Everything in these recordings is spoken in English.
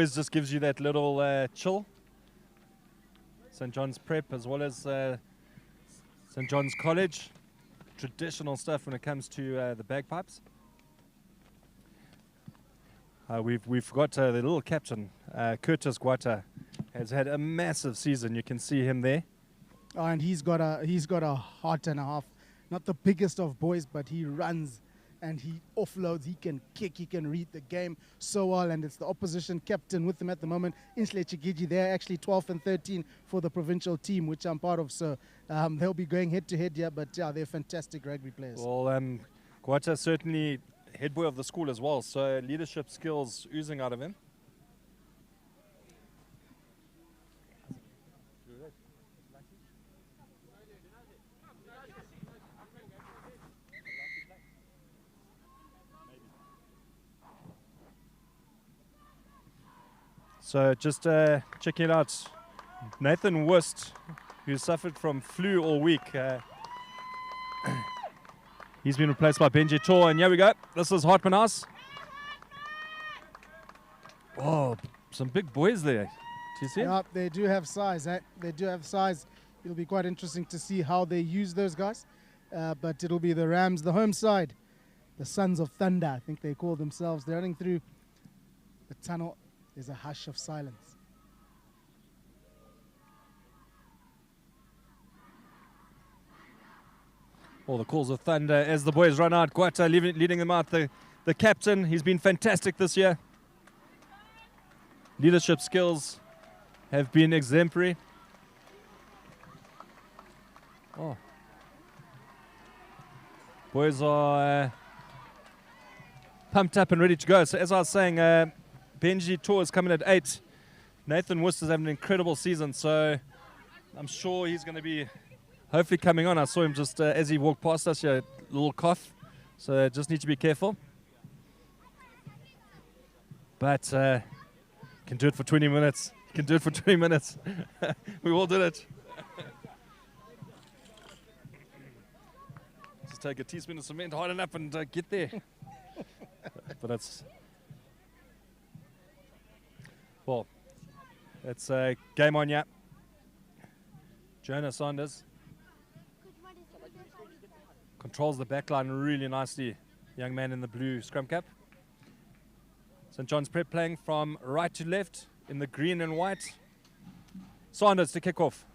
It just gives you that little chill. St. John's Prep as well as St. John's College. Traditional stuff when it comes to the bagpipes. We've got the little captain, Curtis Guata, has had a massive season. You can see him there. Oh, and he's got a heart and a half. Not the biggest of boys, but he runs and he offloads. He can kick. He can read the game so well. And it's the opposition captain with them at the moment, Insle Chigiji. They're actually 12 and 13 for the provincial team, which I'm part of. So they'll be going head to head here. But yeah, they're fantastic rugby players. Well, Guata certainly head boy of the school as well. So leadership skills oozing out of him. So just checking it out, Nathan Wust, who suffered from flu all week, he's been replaced by Benji Tor, and here we go. This is Hartmann House. Oh, some big boys there. Do you see? Yep, they do have size. They do have size. It'll be quite interesting to see how they use those guys. But it'll be the Rams, the home side, the Sons of Thunder, I think they call themselves. They're running through the tunnel. There's a hush of silence. All the calls of thunder as the boys run out. Guata leading them out. The captain, he's been fantastic this year. Leadership skills have been exemplary. Oh. Boys are pumped up and ready to go. So as I was saying, Benji Tor is coming at 8. Nathan Wust is having an incredible season, so I'm sure he's going to be hopefully coming on. I saw him just as he walked past us, a little cough, so just need to be careful. But can do it for 20 minutes. Can do it for 20 minutes. We all did it. Just take a teaspoon of cement, harden up, and get there. But it's... Well, it's a game on, yeah. Jonah Saunders controls the back line really nicely. Young man in the blue scrum cap. St. John's Prep playing from right to left in the green and white. Saunders to kick off.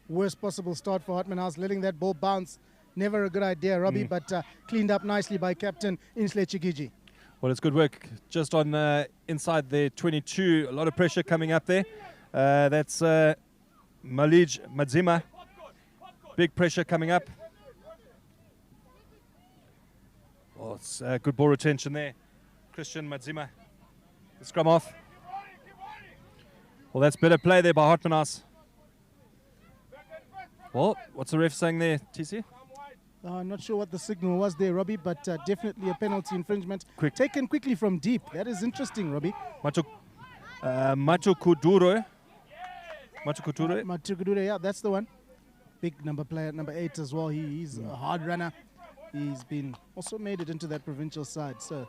Worst possible start for Hartmann House, letting that ball bounce. Never a good idea, Robbie, but cleaned up nicely by captain Insle Chigiji. Well, it's good work just on inside the 22. A lot of pressure coming up there. That's Malij Madzima. Big pressure coming up. Oh, it's good ball retention there. Christian Madzima. The scrum off. Well, that's better play there by Hartmann House. Well, what's the ref saying there, TC? I'm not sure what the signal was there, Robbie, but definitely a penalty infringement. Taken quickly from deep. That is interesting, Robbie. Macho Kuduro. Macho Kuduro, yeah, that's the one. Big number player, number 8 as well. He's a hard runner. He's been also made it into that provincial side. So,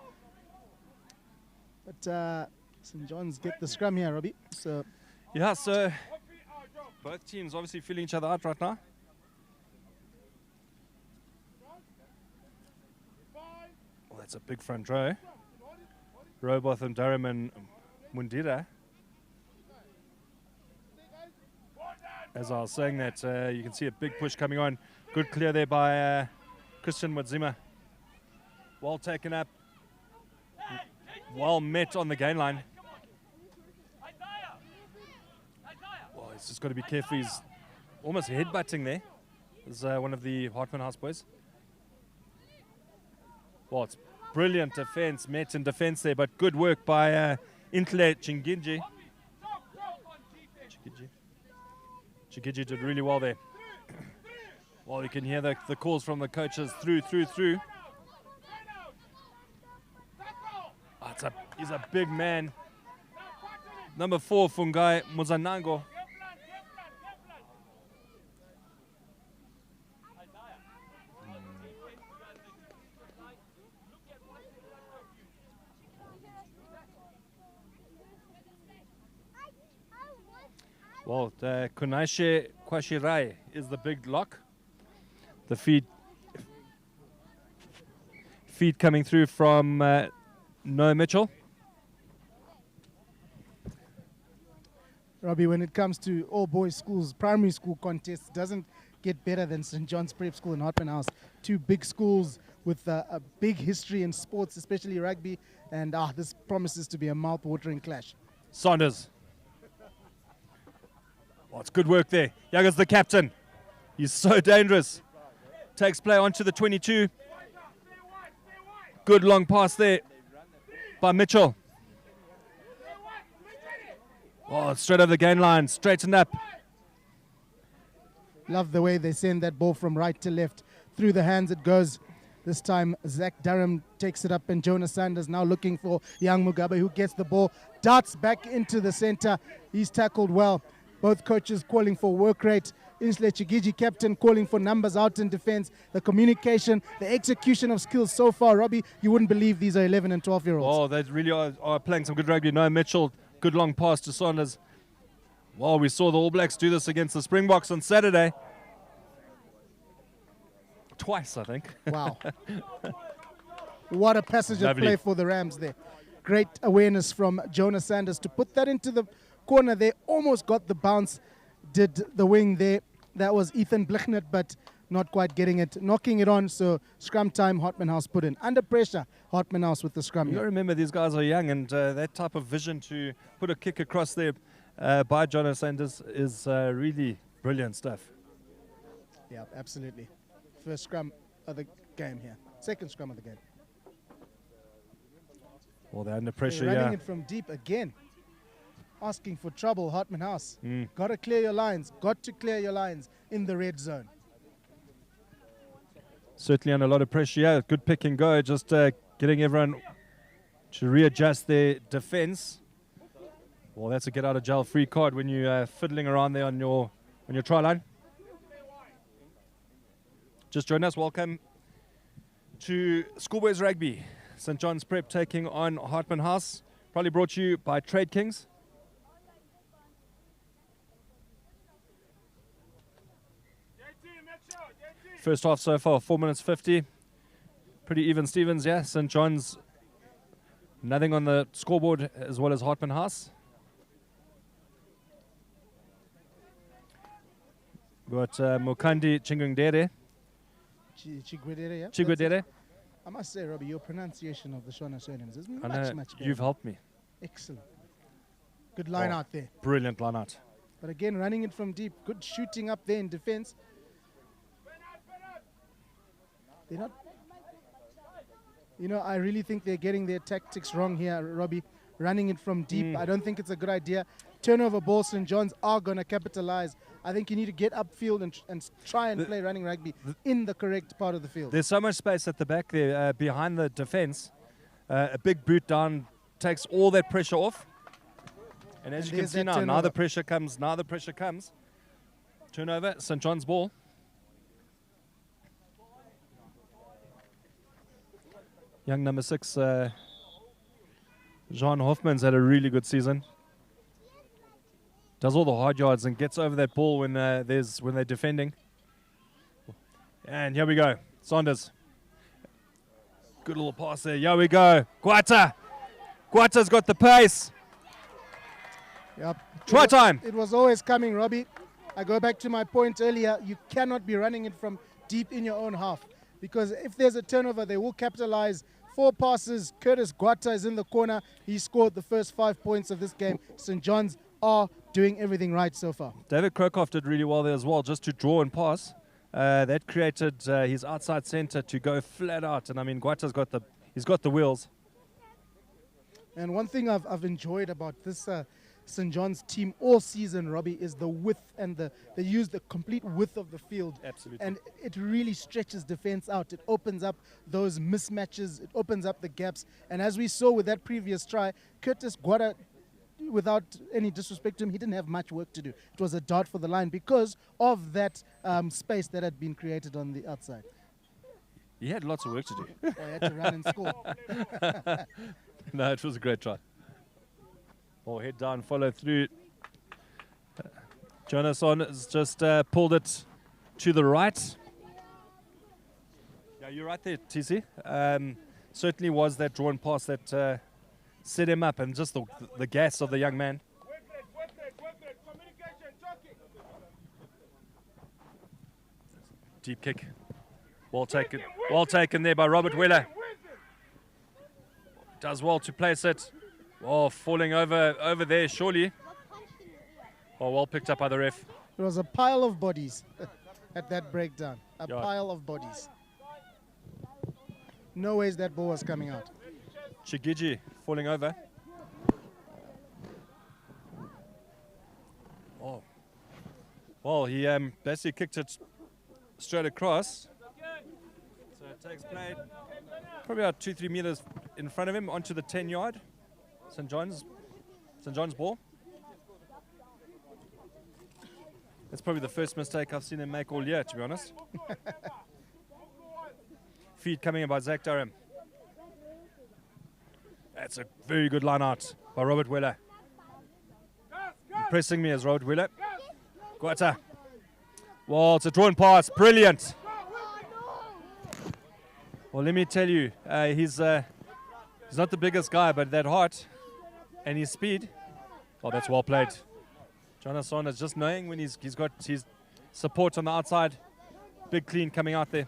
but St. John's get the scrum here, Robbie. So, yeah, so both teams obviously feeling each other out right now. Well, that's a big front row. Robotham, Durham and Mundira. As I was saying that, you can see a big push coming on. Good clear there by Christian Madzima. Well taken up. Well met on the gain line. Well, he's just got to be careful. He's almost headbutting there. This is one of the Hartmann House boys. Well, it's brilliant defense, met in defense there, but good work by Intle Chingiji. Chigiji did really well there. Well, you can hear the calls from the coaches through. Oh, he's a big man. Number 4, Fungai Muzanango. Well, Kunaishe Kwashirai is the big lock. The feed coming through from Noah Mitchell. Robbie, when it comes to all boys schools, primary school contests, doesn't get better than St. John's Prep School and Hartmann House. Two big schools with a big history in sports, especially rugby, and this promises to be a mouth-watering clash. Saunders. Oh, it's good work there. Yaga's the captain. He's so dangerous. Takes play onto the 22. Good long pass there by Mitchell. Oh, straight over the gain line, straightened up. Love the way they send that ball from right to left. Through the hands it goes. This time Zach Durham takes it up, and Jonas Sanders now looking for Young Mugabe, who gets the ball, darts back into the center. He's tackled well. Both coaches calling for work rate. Insle Chigiji, captain, calling for numbers out in defense. The communication, the execution of skills so far, Robbie, you wouldn't believe these are 11 and 12-year-olds. Oh, they really are playing some good rugby. Noah Mitchell, good long pass to Saunders. Well, we saw the All Blacks do this against the Springboks on Saturday. Twice, I think. Wow. What a passage of play for the Rams there. Great awareness from Jonas Sanders to put that into the corner there. Almost got the bounce. Did the wing there. That was Ethan Blichnet, but not quite getting it. Knocking it on, so scrum time, Hartmann House put in. Under pressure, Hartmann House with the scrum. You got to remember, these guys are young, and that type of vision to put a kick across there by Jonas Sanders is really brilliant stuff. Yeah, absolutely. First scrum of the game here. Second scrum of the game. Well, they're under pressure, they're running it from deep again. Asking for trouble, Hartmann House. Got to clear your lines. Got to clear your lines in the red zone. Certainly under a lot of pressure. Yeah, good pick and go. Just getting everyone to readjust their defense. Well, that's a get out of jail free card when you're fiddling around there on your try line. Just join us. Welcome to Schoolboys Rugby. St. John's Prep taking on Hartmann House. Probably brought to you by Trade Kings. First half so far, 4 minutes 50. Pretty even Stevens, yeah. St. John's, nothing on the scoreboard as well as Hartmann House. Got Mukandi Chingungdere. Chigwedere, yeah? Chigwedere. I must say, Robbie, your pronunciation of the Shona surnames is much better. You've helped me. Excellent. Good line out there. Brilliant line out. But again, running it from deep. Good shooting up there in defense. They're not... You know, I really think they're getting their tactics wrong here, Robbie. Running it from deep. I don't think it's a good idea. Turnover ball, St. John's are going to capitalize. I think you need to get upfield and try and play running rugby in the correct part of the field. There's so much space at the back there behind the defense. A big boot down takes all that pressure off. And as you can see now the pressure comes. Now the pressure comes. Turnover, St. John's ball. Young number 6, Jean Hoffman's had a really good season. Does all the hard yards and gets over that ball when they're defending. And here we go, Saunders. Good little pass there. Here we go, Guata. Guata's got the pace. Yep. Try time. It was always coming, Robbie. I go back to my point earlier. You cannot be running it from deep in your own half, because if there's a turnover, they will capitalize. 4 passes. Curtis Guata is in the corner. He scored the first 5 points of this game. St. John's are doing everything right so far. David Krokoff did really well there as well, just to draw and pass. That created his outside center to go flat out. And I mean, Guata's got the wheels. And one thing I've enjoyed about this St. John's team all season, Robbie, is the width and they use the complete width of the field. Absolutely. And it really stretches defense out. It opens up those mismatches. It opens up the gaps. And as we saw with that previous try, Curtis Guata, without any disrespect to him, he didn't have much work to do. It was a dart for the line because of that space that had been created on the outside. He had lots of work to do. He had to run and score. No, it was a great try. Oh, head down, follow through. Jonathan has just pulled it to the right. Yeah, you're right there, TC. Certainly was that drawn pass that set him up, and just the gas of the young man. Deep kick. Well taken there by Robert Weller. Does well to place it. Oh, falling over there, surely. Oh, well picked up by the ref. It was a pile of bodies at that breakdown. A pile of bodies. No ways that ball was coming out. Chigiji falling over. Oh. Well, he basically kicked it straight across. So it takes play probably about 2-3 meters in front of him onto the 10-yard. St. John's ball. That's probably the first mistake I've seen him make all year, to be honest. Feed coming in by Zach Durham. That's a very good line out by Robert Weller. Impressing me as Robert Weller. Guata. Well, it's a drawn pass. Brilliant. Well, let me tell you, he's not the biggest guy, but that heart and his speed. Oh, that's well played. Jonathan is just knowing when he's got his support on the outside. Big clean coming out there.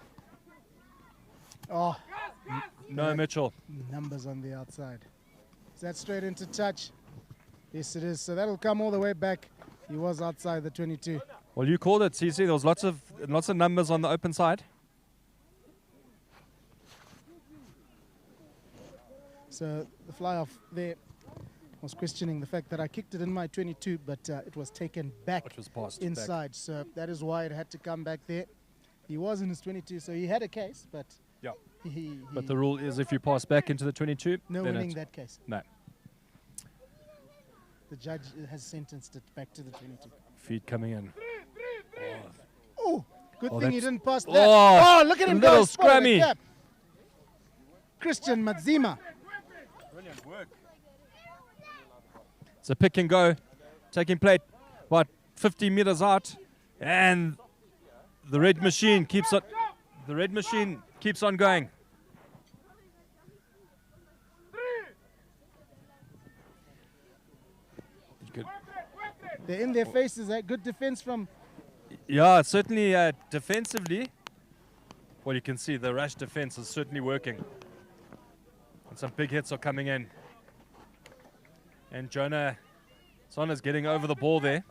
Oh, no Mitchell. Numbers on the outside. Is that straight into touch? Yes, it is. So that'll come all the way back. He was outside the 22. Well, you called it, CC. There was lots of numbers on the open side. So the fly off there was questioning the fact that I kicked it in my 22, but it was taken back inside. Back. So that is why it had to come back there. He was in his 22, so he had a case, but yeah. But the rule is if you pass back into the 22, no winning that case. No. The judge has sentenced it back to the 22. Feed coming in. Oh, good thing he didn't pass that. Oh, look at him little go. scrummy. Christian Madzima. Brilliant work. It's a pick and go. Taking play, what, 50 meters out. And the red machine keeps on. The red machine keeps on going. Good. They're in their faces. Good defense from. Yeah, certainly defensively. Well, you can see the rush defense is certainly working. And some big hits are coming in. And Jonah Sona's getting over the ball there.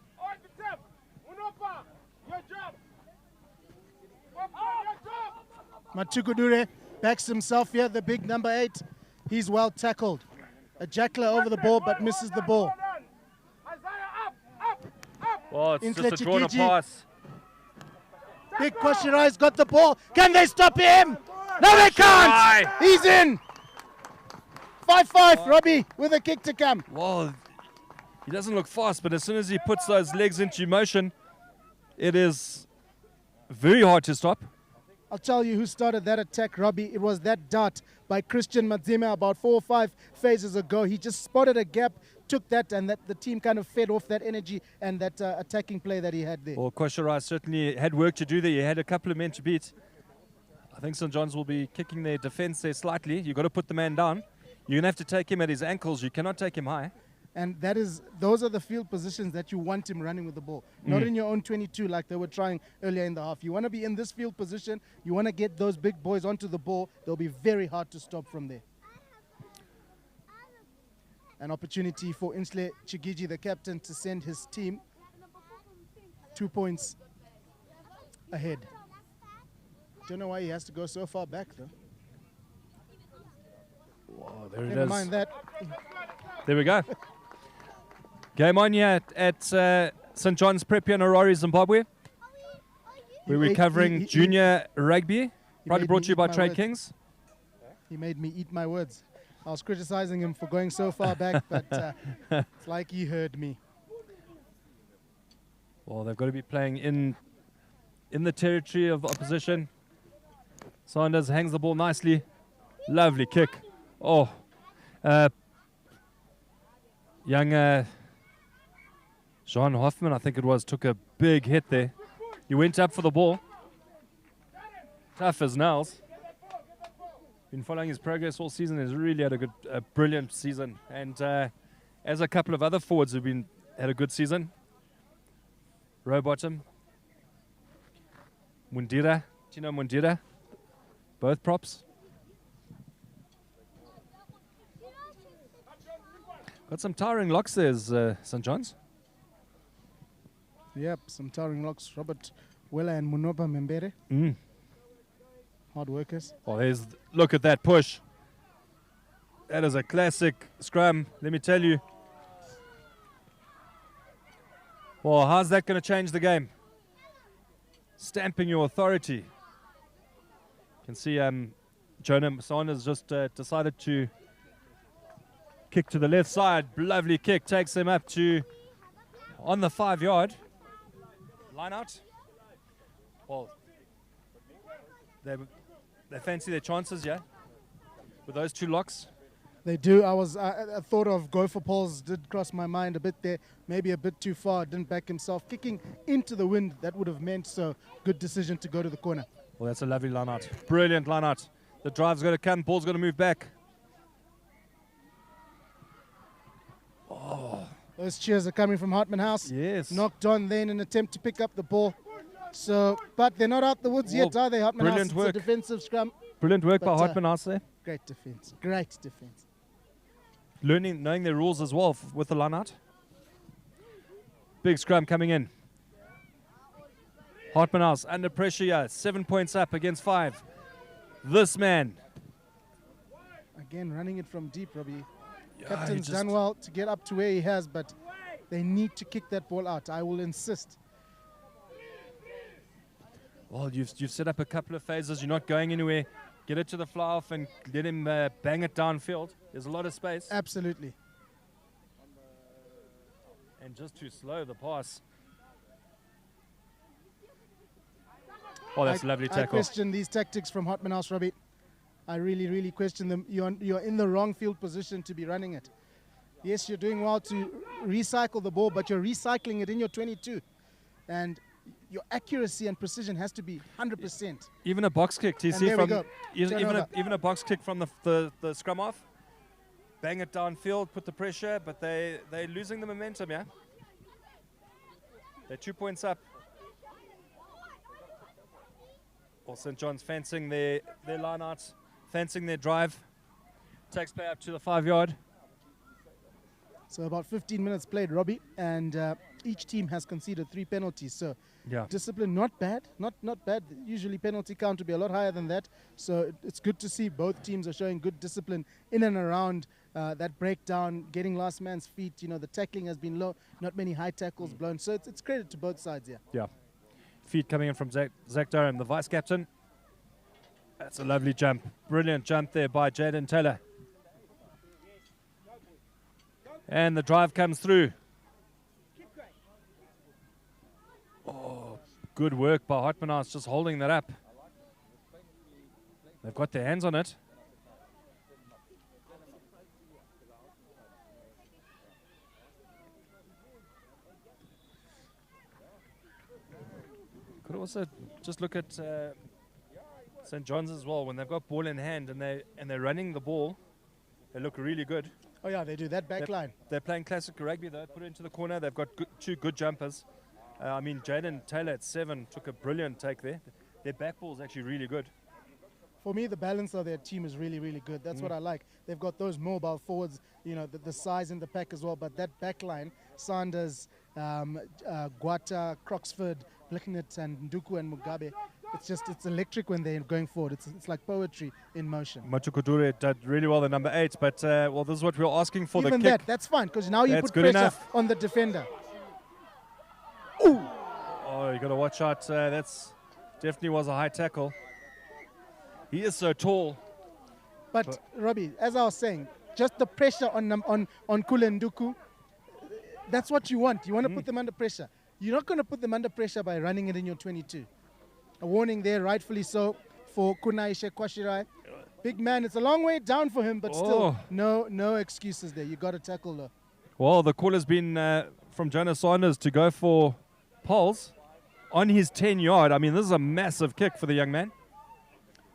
Matukudure backs himself here, the big number 8. He's well tackled. A jackler over the ball, but misses the ball. Oh, it's just a drawn pass. Big Kwashirai's got the ball. Can they stop him? No, they can't. He's in. 5-5, Robbie, with a kick to come. Well, he doesn't look fast, but as soon as he puts those legs into motion, it is very hard to stop. I'll tell you who started that attack, Robbie. It was that dart by Christian Madzima about 4 or 5 phases ago. He just spotted a gap, took that, and the team kind of fed off that energy and that attacking play that he had there. Well, Kwashirai certainly had work to do there. He had a couple of men to beat. I think St. John's will be kicking their defense there slightly. You've got to put the man down. You're going to have to take him at his ankles. You cannot take him high. And those are the field positions that you want him running with the ball. Not in your own 22 like they were trying earlier in the half. You want to be in this field position. You want to get those big boys onto the ball. They'll be very hard to stop from there. An opportunity for Insle Chigiji, the captain, to send his team 2 points ahead. Don't know why he has to go so far back, though. Wow, there it Never is. mind that. There we go. Game on here at St. John's Prep here in Harare, Zimbabwe. We're covering junior rugby. Proudly brought to you by Trade Kings. He made me eat my words. I was criticizing him for going so far back, but it's like he heard me. Well, they've got to be playing in the territory of opposition. Sanders hangs the ball nicely. Lovely kick. Oh, young Jean Hoffman, I think it was, took a big hit there. He went up for the ball. Tough as nails. Been following his progress all season. He's really had a brilliant season. And as a couple of other forwards who've had a good season. Rowbottom. Mundira. Do you know Mundira? Both props. Got some towering locks there, St. John's. Yep, some towering locks. Robert Wella and Munoba Membere. Hard workers. Oh, look at that push. That is a classic scrum, let me tell you. Well, how's that going to change the game? Stamping your authority. You can see Jonah Sanders just decided to kick to the left side. Lovely kick. Takes him up to on the 5-yard. Line out. Well, they fancy their chances, yeah? With those two locks. They do. I thought of go for poles, did cross my mind a bit there, maybe a bit too far, didn't back himself. Kicking into the wind, that would have meant so. Good decision to go to the corner. Well, that's a lovely line out. Brilliant line out. The drive's going to come, ball's going to move back. Oh. Those cheers are coming from Hartmann House. Yes. Knocked on then in an attempt to pick up the ball. So, but they're not out the woods yet, are they, Hartmann House? Brilliant work. It's a defensive scrum. Brilliant work by Hartmann House there. Great defense. Great defense. Knowing their rules as well with the line out. Big scrum coming in. Hartmann House under pressure here. 7 points up against 5. This man. Again, running it from deep, Robbie. Yeah, Captain's done well to get up to where he has, but they need to kick that ball out. I will insist. Well, you've set up a couple of phases. You're not going anywhere. Get it to the fly off and let him bang it downfield. There's a lot of space. Absolutely. And just too slow, the pass. Oh, that's a lovely tackle. I question these tactics from Hartmann House, Robbie. I really, really question them. You're in the wrong field position to be running it. Yes, you're doing well to recycle the ball, but you're recycling it in your 22. And your accuracy and precision has to be 100%. Even a box kick, TC, from even a box kick from the scrum off. Bang it downfield, put the pressure, but they're losing the momentum, yeah? They're 2 points up. Well, St. John's fencing their line outs, fencing their drive. Takes play up to the 5-yard. So about 15 minutes played, Robbie, and each team has conceded 3 penalties. So yeah, discipline not bad, not bad. Usually penalty count would be a lot higher than that. So it's good to see both teams are showing good discipline in and around that breakdown, getting last man's feet. You know, the tackling has been low, not many high tackles blown. So it's credit to both sides here. Yeah. Feet coming in from Zach Durham, the vice captain. That's a lovely jump. Brilliant jump there by Jaden Taylor. And the drive comes through. Oh, good work by Hartmann House, just holding that up. They've got their hands on it. Could also just look at St. John's as well. When they've got ball in hand and they're running the ball, they look really good. Oh yeah, they do that back line. They're playing classic rugby though. Put it into the corner. They've got two good jumpers. I mean, Jaden Taylor at 7 took a brilliant take there. Their back ball is actually really good. For me, the balance of their team is really, really good. That's what I like. They've got those mobile forwards, you know, the size in the pack as well. But that back line, Sanders, Guata, Croxford, Blicknett, and Nduku and Mugabe, it's electric when they're going forward. It's like poetry in motion. Matukudure did really well, the number 8. But, well, this is what we're asking for. Even the kick. that's fine, because now you That's put good pressure enough. on the defender. Ooh! Oh, you got to watch out. That's definitely was a high tackle. He is so tall. But Robbie, as I was saying, just the pressure on Kule Nduku, that's what you want. You want to put them under pressure. You're not going to put them under pressure by running it in your 22. A warning there, rightfully so, for Kunaishe Kwashirai. Big man, it's a long way down for him, but still, no excuses there. You got to tackle though. Well, the call has been from Jonas Saunders to go for poles on his 10-yard. I mean, this is a massive kick for the young man.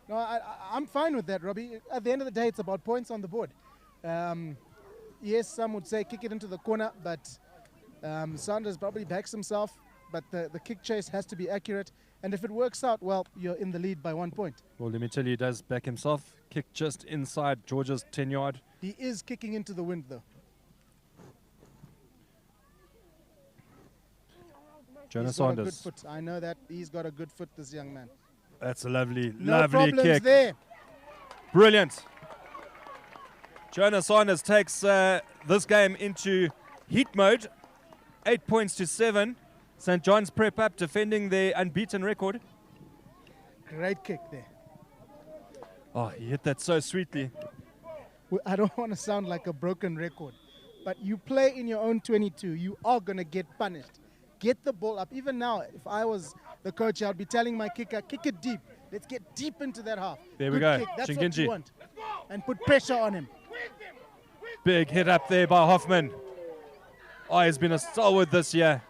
No, I'm fine with that, Robbie. At the end of the day, it's about points on the board. Yes, some would say kick it into the corner, but Saunders probably backs himself. But the kick chase has to be accurate. And if it works out, well, you're in the lead by 1 point. Well, let me tell you, he does back himself. Kick just inside Georgia's 10-yard. He is kicking into the wind, though. Jonas He's got a good Saunders. foot. I know that. He's got a good foot, this young man. That's a lovely, No lovely problems kick. there. Brilliant. Jonas Saunders takes this game into heat mode. 8 points to 7. St. John's Prep up, defending their unbeaten record. Great kick there. Oh, he hit that so sweetly. Well, I don't want to sound like a broken record, but you play in your own 22, you are going to get punished. Get the ball up. Even now, if I was the coach, I'd be telling my kicker, kick it deep. Let's get deep into that half. There we Good go. Kick. That's what Chinkinji. you want. And put pressure on him. Big hit up there by Hoffman. Oh, he's been a stalwart this year.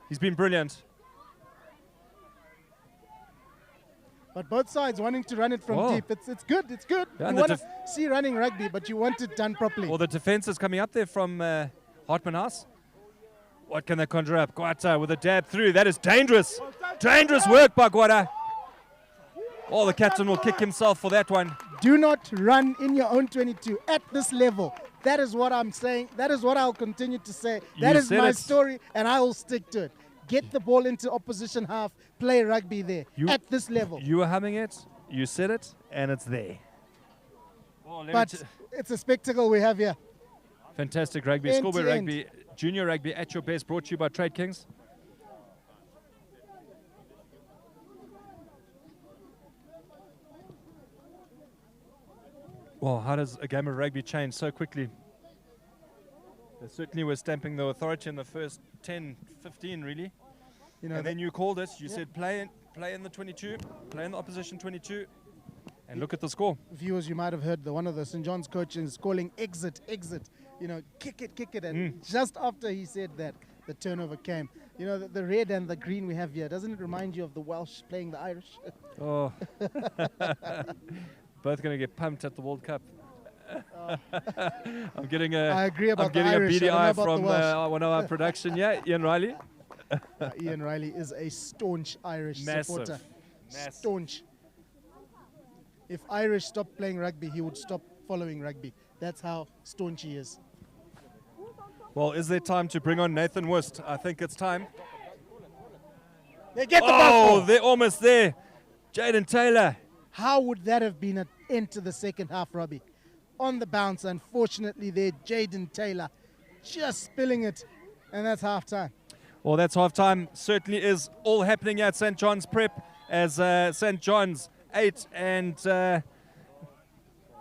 He's been brilliant. But both sides wanting to run it from Oh. deep. It's good. It's good. Yeah, You and the want to see running rugby, but you want it done properly. Well, the defense is coming up there from Hartmann House. What can they conjure up? Guata with a dab through. That is dangerous. Dangerous work by Guata. Oh, the captain will kick himself for that one. Do not run in your own 22 at this level. That is what I'm saying. That is what I'll continue to say. That You is said my it. story, and I will stick to it. Get the ball into opposition half, play rugby there at this level. You were humming it, you said it, and it's there. Oh, But it's a spectacle we have here. fantastic rugby. End Schoolboy to end. rugby, junior rugby at your best, brought to you by Trade Kings. Well, how does a game of rugby change so quickly? They certainly were stamping the authority in the first 10, 15, really. You know, And then you called it. You said play in the 22, play in the opposition 22, and look at the score. viewers, you might have heard one of the St. John's coaches calling exit. You know, kick it. And just after he said that, the turnover came. You know, the red and the green we have here, doesn't it remind you of the Welsh playing the Irish? Oh. Both going to get pumped at the World Cup. I'm getting a. I agree about I'm getting the Irish. a beady I eye don't know about from the Welsh. one of our production. Yeah, Ian Riley. Ian Riley is a staunch Irish Massive. supporter. Massive. Staunch. If Irish stopped playing rugby, he would stop following rugby. That's how staunch he is. Well, is there time to bring on Nathan Wust? I think it's time. They get the Oh, ball. they're almost there. Jaden Taylor. How would that have been an end to the second half, Robbie? On the bounce, unfortunately, there, Jaden Taylor just spilling it, and that's half time. Well, that's half-time. Certainly is all happening at St. John's Prep as St. John's 8 and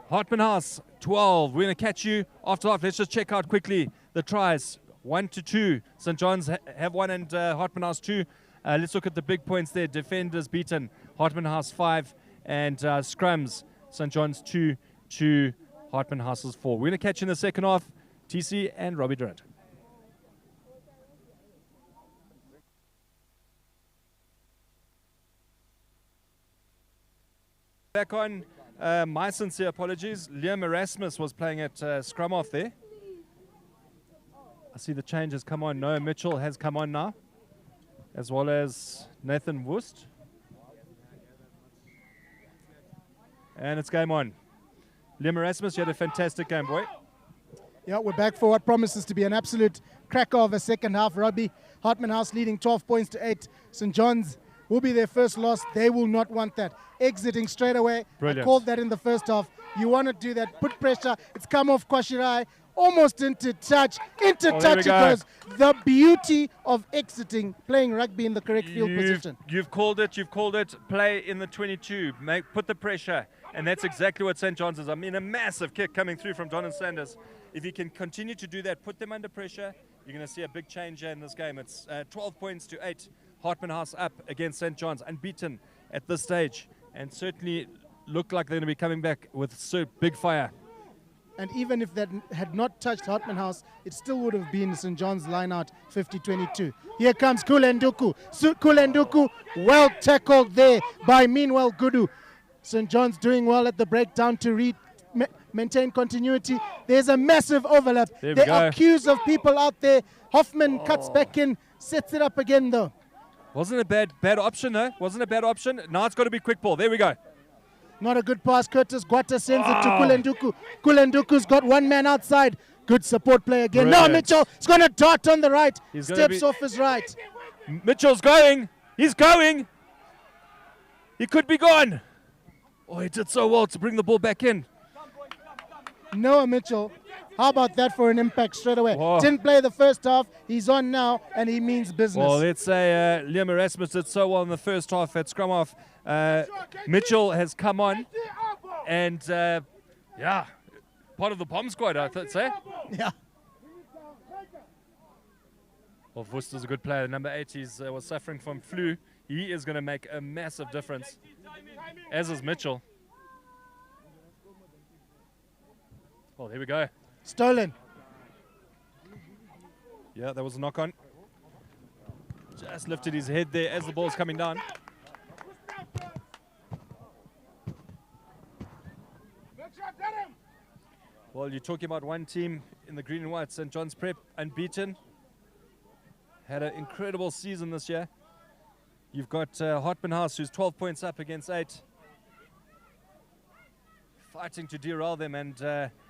Hartmann House 12. We're going to catch you after half. Let's just check out quickly the tries. 1-2. St. John's have 1 and Hartmann House 2. Let's look at the big points there. Defenders beaten. Hartmann House 5 and scrums. St. John's 2 to Hartmann House's 4. We're going to catch you in the second half. TC and Robbie Durant. Back on, my sincere apologies. Liam Erasmus was playing at scrum off there. I see the change has come on. Noah Mitchell has come on now, as well as Nathan Wust. And it's game on. Liam Erasmus, you had a fantastic game, boy. Yeah, we're back for what promises to be an absolute cracker of a second half rugby. Hartmann House leading 12 points to 8. St. John's will be their first loss. They will not want that. Exiting straight away. Brilliant. I called that in the first half. You want to do that. Put pressure. It's come off Kwashirai. Almost into touch. Into there touch we it go. goes. The beauty of exiting, playing rugby in the correct field position. You've called it. You've called it. Play in the 22. Put the pressure. And that's exactly what St. John's is. I mean, a massive kick coming through from Donan Sanders. If you can continue to do that, put them under pressure, you're going to see a big change in this game. It's 12 points to 8. Hartmann House up against St. John's, unbeaten at this stage. And certainly look like they're going to be coming back with so big fire. And even if that had not touched Hartmann House, it still would have been St. John's line out 50-22. Here comes Kulenduku. Kulenduku, well tackled there by Meanwell Gudu. St. John's doing well at the breakdown to maintain continuity. There's a massive overlap. There are queues of people out there. Hoffman cuts back in, sets it up again though. Wasn't a bad option though. Wasn't a bad option. Now it's got to be quick ball. There we go. Not a good pass. Curtis Guata sends it to Kulenduku. Kulenduku's got one man outside. Good support play again. Brilliant. No, Mitchell is going to dart on the right. He's Steps off his right. Mitchell's going. He's going. He could be gone. Oh, he did so well to bring the ball back in. Noah Mitchell, how about that for an impact straight away? Whoa. Didn't play the first half. He's on now, and he means business. Well, let's say Liam Erasmus did so well in the first half at scrum half. Mitchell has come on, and yeah, part of the bomb squad, I'd say. Yeah. Well, Worcester's a good player. Number 8 was suffering from flu. He is going to make a massive difference, as is Mitchell. Well, here we go. Stolen. Yeah, that was a knock on. Just lifted his head there as the ball's coming down. Well, you're talking about one team in the green and white, St. John's Prep, unbeaten. Had an incredible season this year. You've got Hartmann House, who's 12 points up against 8. Fighting to derail them, and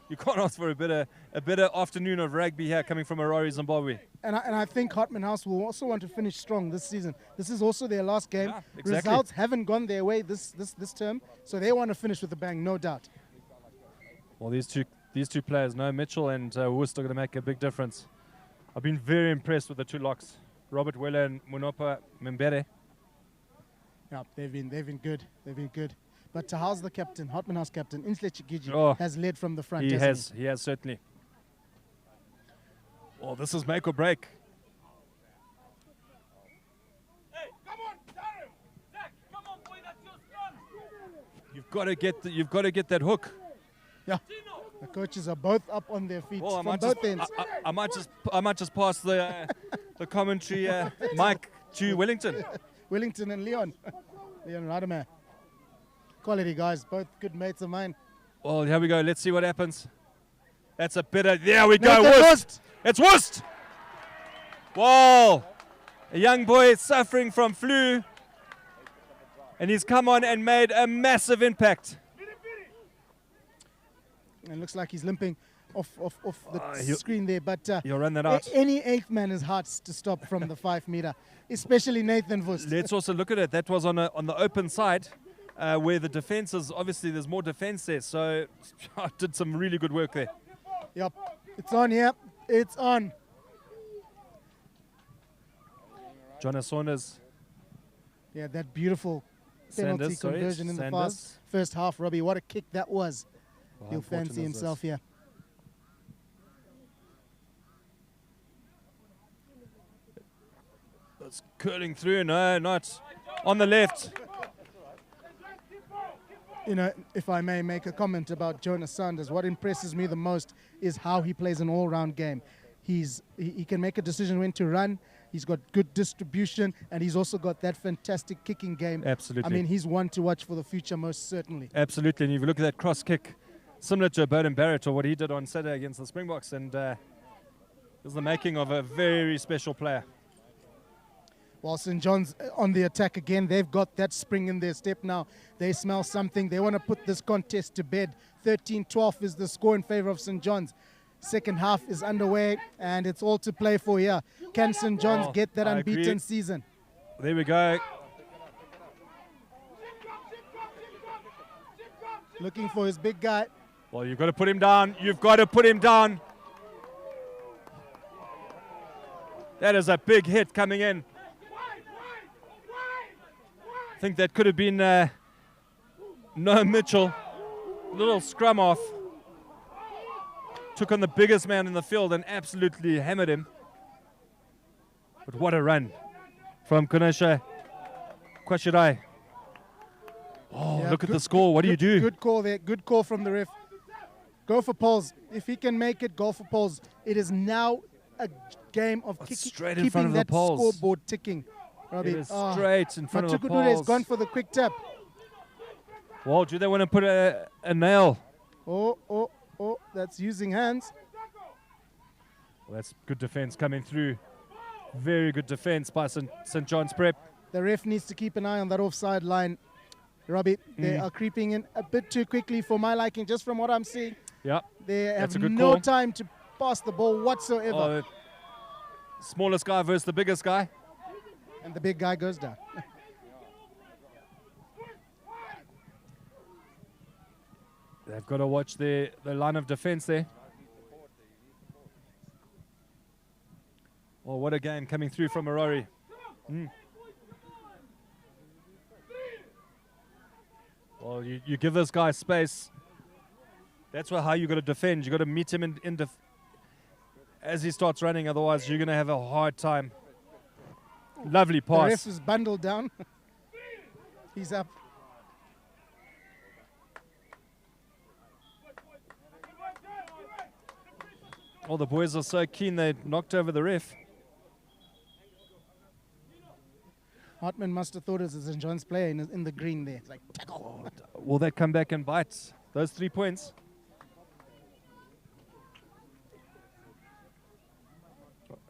you can't ask for a better afternoon of rugby here coming from Harare, Zimbabwe. And I think Hartmann House will also want to finish strong this season. This is also their last game. Yeah, exactly. Results haven't gone their way this term, so they want to finish with a bang, no doubt. Well, these two players, Noah Mitchell and Worcester, are going to make a big difference. I've been very impressed with the two locks, Robert Weller and Munopa Mbere. Yeah, they've been good. They've been good. But how's the captain, Hartmann House captain, Insle Chigiji, has led from the front. He has certainly. Oh, this is make or break. Hey, come on, Darren. Zach, come on, boy, that's your scrum. You've got to get that hook. Yeah. The coaches are both up on their feet Well, from both ends. I might just pass the commentary mic to Wellington. Wellington and Leon. Leon Rademacher. Quality guys, both good mates of mine. Well, here we go. Let's see what happens. That's a bit of... There we go. Nathan Wurst. It's Wurst. Wow. A young boy suffering from flu. And he's come on and made a massive impact. And looks like he's limping off the screen there. But he'll run that out. Any eighth man is hard to stop from the 5 meter, especially Nathan Wurst. Let's also look at it. That was on the open side. Where the defense is, obviously there's more defense there, so I did some really good work there. Yep, it's on, yep, it's on. Jonas Saunders. Yeah, that beautiful penalty conversion in the first half, Robbie. What a kick that was. Well, He'll fancy himself here. It's curling through, no, not on the left. You know, if I may make a comment about Jonas Saunders, what impresses me the most is how he plays an all-round game. He can make a decision when to run. He's got good distribution, and he's also got that fantastic kicking game. Absolutely. I mean, he's one to watch for the future, most certainly. Absolutely, and if you look at that cross kick, similar to Bowden Barrett or what he did on Saturday against the Springboks, and it was the making of a very special player. While St. John's on the attack again, they've got that spring in their step now. They smell something. They want to put this contest to bed. 13-12 is the score in favor of St. John's. Second half is underway, and it's all to play for here. Can St. John's get that unbeaten season? There we go. Looking for his big guy. Well, you've got to put him down. You've got to put him down. That is a big hit coming in. I think that could have been Noah Mitchell. Little scrum off. Took on the biggest man in the field and absolutely hammered him. But what a run from Kunesha Kwashirai. Oh, yeah, look at the score. What do you do? Good call there. Good call from the ref. Go for poles. If he can make it, go for poles. It is now a game of straight in front keeping of the that poles. scoreboard ticking. Robbie, It is straight in front of the Matukudude has poles. gone for the quick tap. Well, do they want to put a nail? Oh, that's using hands. Well, that's good defense coming through. Very good defense by St. John's Prep. The ref needs to keep an eye on that offside line. Robbie, they are creeping in a bit too quickly for my liking, just from what I'm seeing. Yeah. They That's have a good no call. time to pass the ball whatsoever. Oh, the smallest guy versus the biggest guy. And the big guy goes down. They've got to watch the line of defense there. Oh, what a game coming through from Marori. Well, you give this guy space. That's how you got to defend. You got to meet him as he starts running. Otherwise, you're going to have a hard time. Lovely The ref pass. is bundled down. He's up. Oh, the boys are so keen they knocked over the ref. Hartmann must have thought it was a St. John's player in the green there. It's like, tackle. Will that come back and bite? Those 3 points.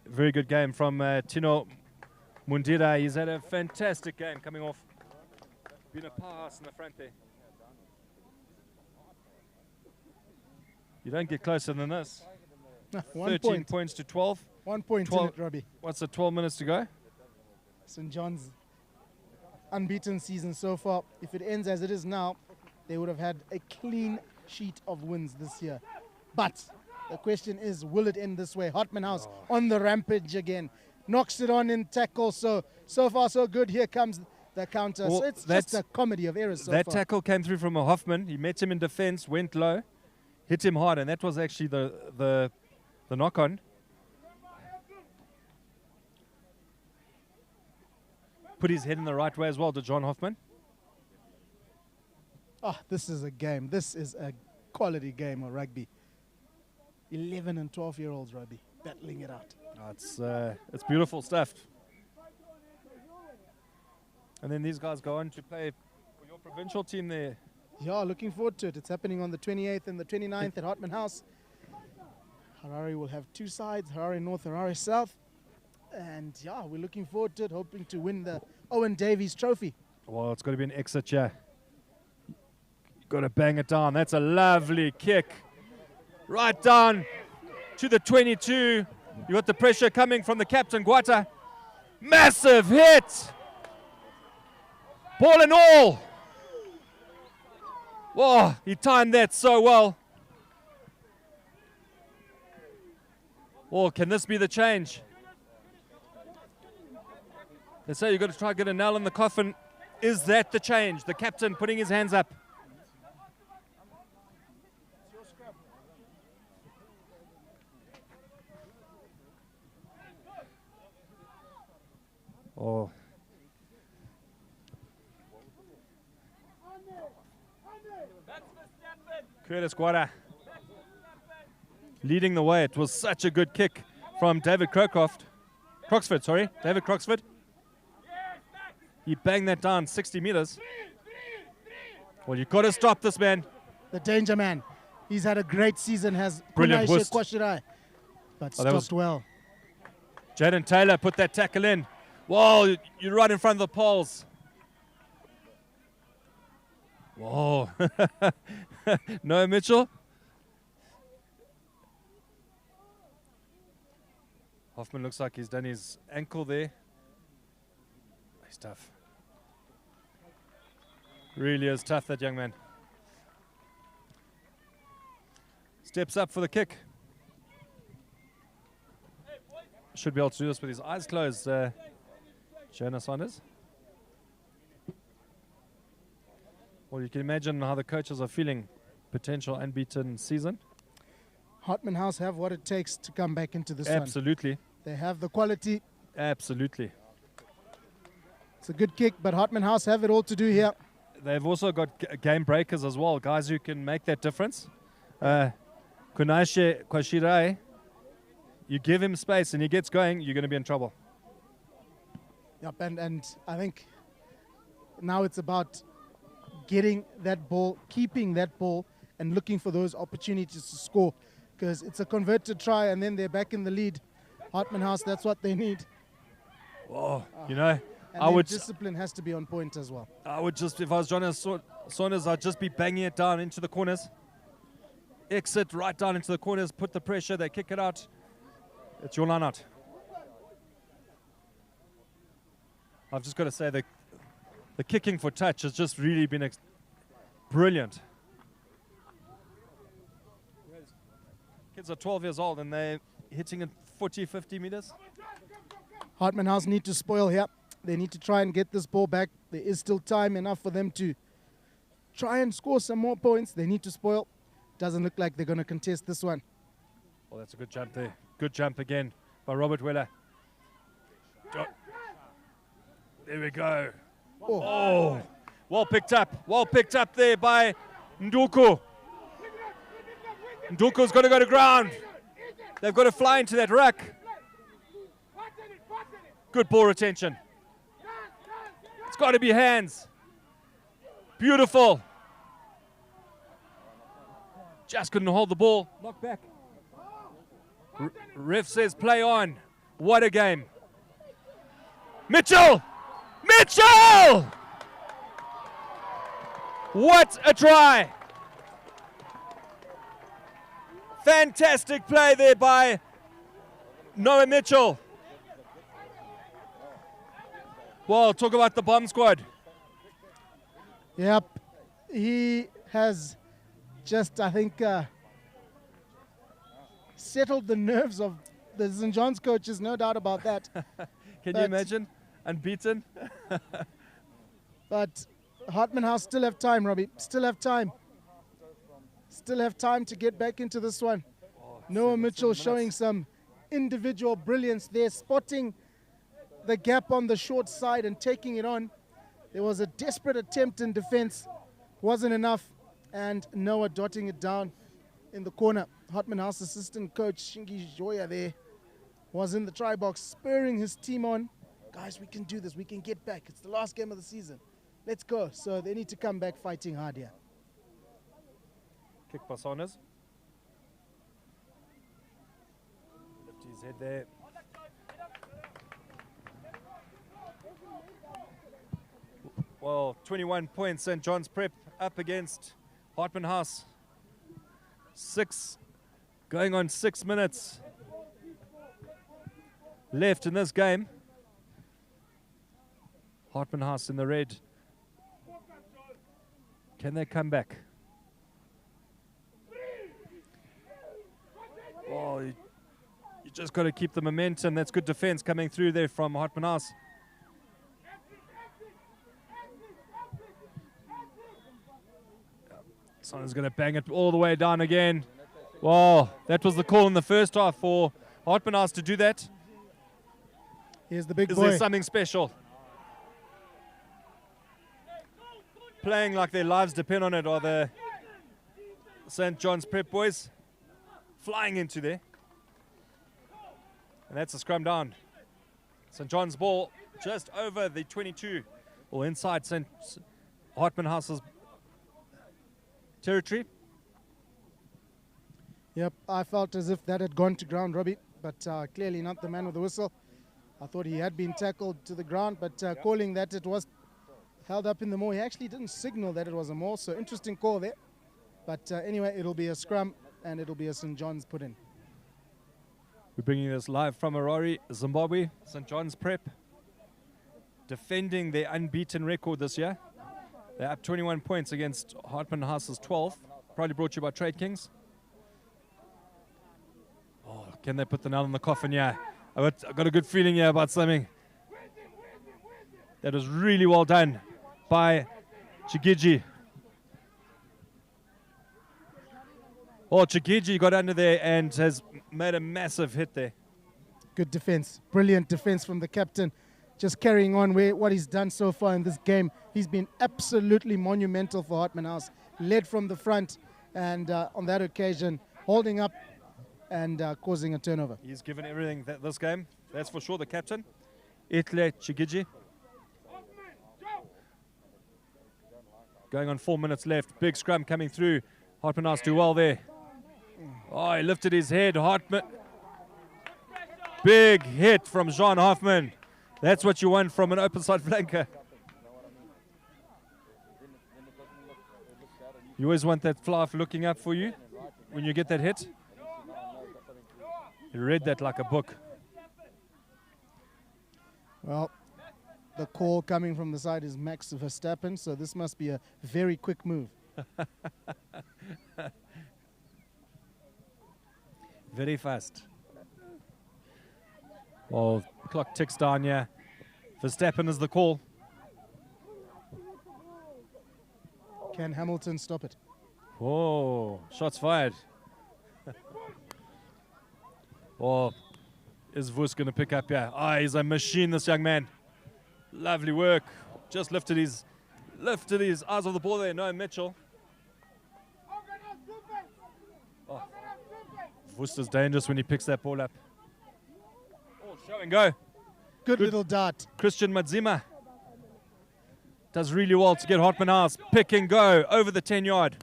Very good game from Tino Mundira. He's had a fantastic game coming off. Been a pass in the front there. You don't get closer than this. 1 13 point. points to 12. 1 point in 12. it, Robbie. What's it, 12 minutes to go? St. John's unbeaten season so far. If it ends as it is now, they would have had a clean sheet of wins this year. But the question is, will it end this way? Hartmann House on the rampage again. Knocks it on in tackle. So far, so good. Here comes the counter. Well, So it's just that's- a comedy of errors so That far. tackle came through from a Hoffman. He met him in defense, went low, hit him hard, and that was actually the knock-on. Put his head in the right way as well to John Hoffman. This is a game. This is a quality game of rugby. 11 and 12-year-olds rugby battling it out. It's beautiful stuff. And then these guys go on to play for your provincial team there. Yeah, looking forward to it. It's happening on the 28th and the 29th at Hartmann House. Harare will have 2 sides, Harare North, Harare South. And yeah, we're looking forward to it, hoping to win the Owen Davies Trophy. Well, it's got to be an exit here. Got to bang it down. That's a lovely kick. Right down to the 22. You got the pressure coming from the captain, Guata. Massive hit. Ball and all. Whoa, he timed that so well. Oh, can this be the change? They say you've got to try to get a nail in the coffin. Is that the change? The captain putting his hands up. Oh. Curtis Guara leading the way. It was such a good kick from David Croxford, sorry. David Croxford. He banged that down 60 meters. Well, you've got to stop this man. The danger man. He's had a great season, has Brilliant Kunaishe wrist. Kwashirai. But Oh, that was- stopped well. Jaden Taylor put that tackle in. Whoa, you're right in front of the poles. Whoa. No, Mitchell. Hoffman looks like he's done his ankle there. He's tough. Really is tough, that young man. Steps up for the kick. Should be able to do this with his eyes closed, Jonas Saunders. Well, you can imagine how the coaches are feeling. Potential unbeaten season. Hartmann House have what it takes to come back into this one. Absolutely. They have the quality. Absolutely. It's a good kick, but Hartmann House have it all to do here. They've also got game breakers as well, guys who can make that difference. Kunashe Kwashirai, you give him space and he gets going, you're going to be in trouble. Yep, and I think now it's about getting that ball, keeping that ball, and looking for those opportunities to score. Because it's a converted try and then they're back in the lead. Hartmann House, that's what they need. Oh, you know, And discipline has to be on point as well. I would just, if I was John Saunders, I'd just be banging it down into the corners. Exit right down into the corners, put the pressure, they kick it out. It's your line out. I've just got to say the kicking for touch has just really been brilliant. Kids are 12 years old and they're hitting it 40, 50 meters. Hartmann House need to spoil here. They need to try and get this ball back. There is still time enough for them to try and score some more points. They need to spoil. Doesn't look like they're going to contest this one. Well, that's a good jump there. Good jump again by Robert Weller. There we go. Oh, well picked up. Well picked up there by Nduku. Nduku's got to go to ground. They've got to fly into that ruck. Good ball retention. It's got to be hands. Beautiful. Just couldn't hold the ball. Knock back. Ref says play on. What a game. Mitchell! Mitchell! What a try. Fantastic play there by Noah Mitchell. Well, talk about the bomb squad. Yep. He has just, I think, settled the nerves of the St. John's coaches, no doubt about that. Can you imagine? Unbeaten. But Hartmann House still have time, Robbie. Still have time. Still have time to get back into this one. Noah Mitchell showing some individual brilliance there, spotting the gap on the short side and taking it on. There was a desperate attempt in defense. Wasn't enough. And Noah dotting it down in the corner. Hartmann House assistant coach Shingi Joya there was in the try box, spurring his team on. Guys, we can do this. We can get back. It's the last game of the season. Let's go. So they need to come back fighting hard here. Kick by Saunders. Lift his head there. Well, 21 points, St. John's Prep up against Hartmann House. Going on 6 minutes left in this game. Hartmann House in the red. Can they come back? Oh, you just got to keep the momentum. That's good defense coming through there from Hartmann House. Someone's going to bang it all the way down again. Wow, that was the call in the first half for Hartmann House to do that. Here's the big Is boy. there something special? Playing like their lives depend on it are the St. John's Prep boys. Flying into there. And that's a scrum down. St. John's ball just over the 22. Or inside Hartmann House's territory. Yep, I felt as if that had gone to ground, Robbie, but clearly not the man with the whistle. I thought he had been tackled to the ground, but calling that it was held up in the maul. He actually didn't signal that it was a maul, so interesting call there. But anyway, it'll be a scrum, and it'll be a St. John's put in. We're bringing this live from Harare, Zimbabwe. St. John's Prep defending their unbeaten record this year. They're up 21 points against Hartmann House's 12. Probably brought to you by Trade Kings. Oh, can they put the nail in the coffin? Yeah. I've got a good feeling here about something. That was really well done by Chigiji. Oh, Chigiji got under there and has made a massive hit there. Good defense. Brilliant defense from the captain. Just carrying on what he's done so far in this game. He's been absolutely monumental for Hartmann House. Led from the front, and on that occasion, holding up and causing a turnover. He's given everything this game. That's for sure, the captain. Itle Chigiji. Going on 4 minutes left. Big scrum coming through. Hartmann House do well there. Oh, he lifted his head. Hartmann. Big hit from Jean Hoffman. That's what you want from an open side flanker. You always want that fly looking up for you when you get that hit. You read that like a book. Well, the call coming from the side is Max Verstappen, so this must be a very quick move. Very fast. Well, clock ticks down here. Verstappen is the call. Can Hamilton stop it? Oh, shots fired. Oh, is Vos going to pick up here? Ah, he's a machine, this young man. Lovely work. Just lifted his eyes off the ball there. No, Mitchell. Oh. Vos is dangerous when he picks that ball up. Oh, show and go. Good little dart. Christian Madzima does really well to get Hartmann House. Pick and go over the 10-yard.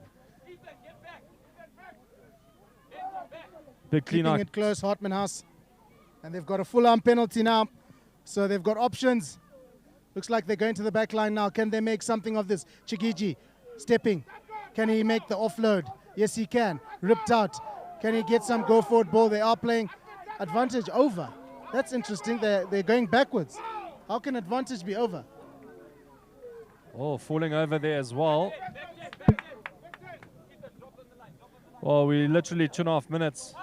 Big clean Keeping out. it close, Hartmann House. And they've got a full-arm penalty now. So they've got options. Looks like they're going to the back line now. Can they make something of this? Chigiji stepping. Can he make the offload? Yes, he can. Ripped out. Can he get some go-forward ball? They are playing advantage over. That's interesting. They're going backwards. How can advantage be over? Oh, falling over there as well. Well, we literally 2.5 minutes.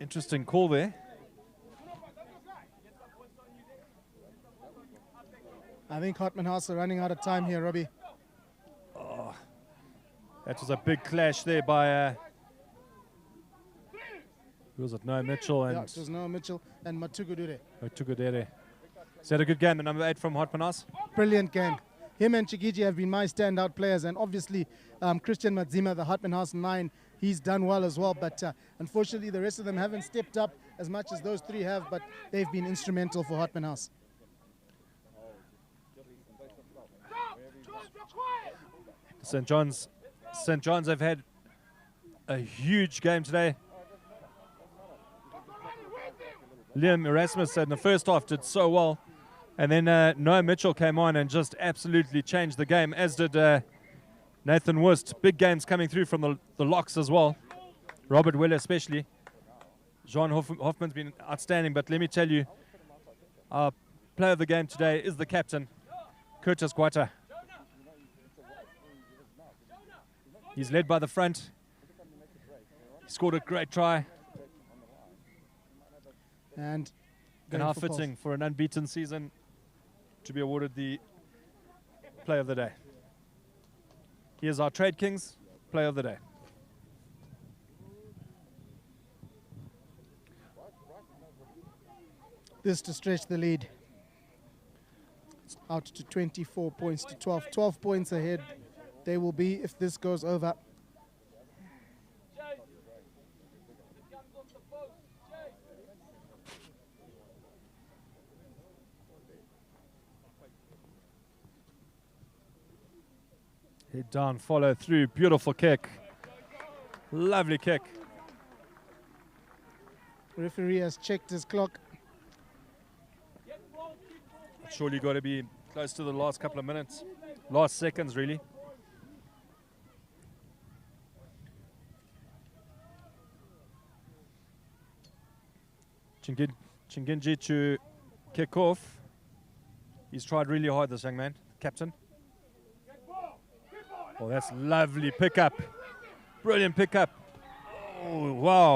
Interesting call there. I think Hartmann House are running out of time here, Robbie. Oh, that was a big clash there by who was it? Noah Mitchell and Yeah, it was Noah Mitchell and Matugudure. Tugudere. Is that a good game? The number 8 from Hartmann House? Brilliant game. Him and Chigiji have been my standout players, and obviously Christian Madzima, the Hartmann House 9, he's done well as well, but unfortunately the rest of them haven't stepped up as much as those three have, but they've been instrumental for Hartmann House. St. John's have had a huge game today. Liam Erasmus in the first half did so well. And then Noah Mitchell came on and just absolutely changed the game, as did Nathan Wust. Big games coming through from the locks as well. Robert Weller especially. Jean Hoffman's been outstanding, but let me tell you, our player of the game today is the captain, Curtis Guata. He's led by the front. He scored a great try. And how fitting for an unbeaten season to be awarded the Player of the Day. Here's our Trade Kings Player of the Day. This to stretch the lead out to 24 points to 12. 12 points ahead they will be if this goes over. Head down, follow through, beautiful kick. Lovely kick. Referee has checked his clock. Surely got to be close to the last couple of minutes. Last seconds, really. Chinginji to kick off. He's tried really hard, this young man, captain. Oh, that's lovely pickup. Brilliant pickup. Oh, wow.